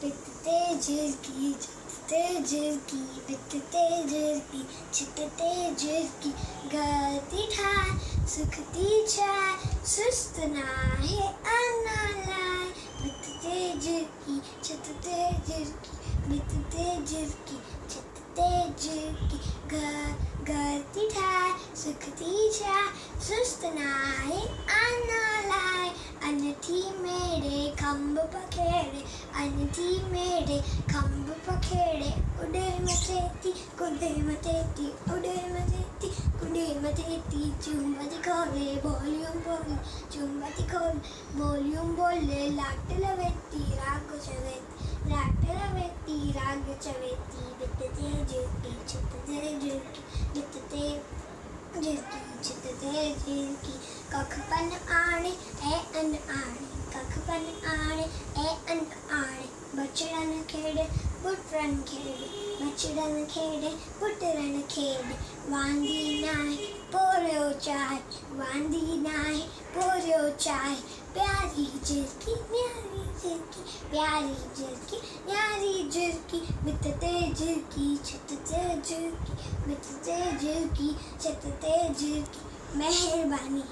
बितते झिरकी छतते झिरकी बितते झिरकी छतते झिरकी गती ठाय सुखती छाय सुस्त नाहे अनालाय बितते झिरकी छतते झिरकी बितते झिरकी छतते झिरकी गती ठाय सुखती छाय सुस्त नाहे अनालाय अनथी मेरे खंभ पखेड़े अनथी मेरे खंभ पखेड़े उड़े मचेती कुड़े मचेती उड़े मचेती कुड़े मचेती चुंबती खोले वॉल्यूम बोले चुंबती खोले वॉल्यूम बोले लाट लवेती राग चवेती लाट लवेती राग चवेती बितते झिरकी छतते झिरकी बितते झिरकी छतते झिरकी कखपन आणे ए अन आणे कखपन आणे ए अन आणे बछड़न खेड़े पुटरन खेड़े बछड़न खेड़े पुटरन खेड़े वांदी नाय पोरियो चाय वांदी नाय पोरियो चाय प्यारी झिरकी न्यारी झिरकी प्यारी झिरकी न्यारी झिरकी बितते झिरकी छतते झिरकी बितते झिरकी छतते झिरकी मेहरबानी।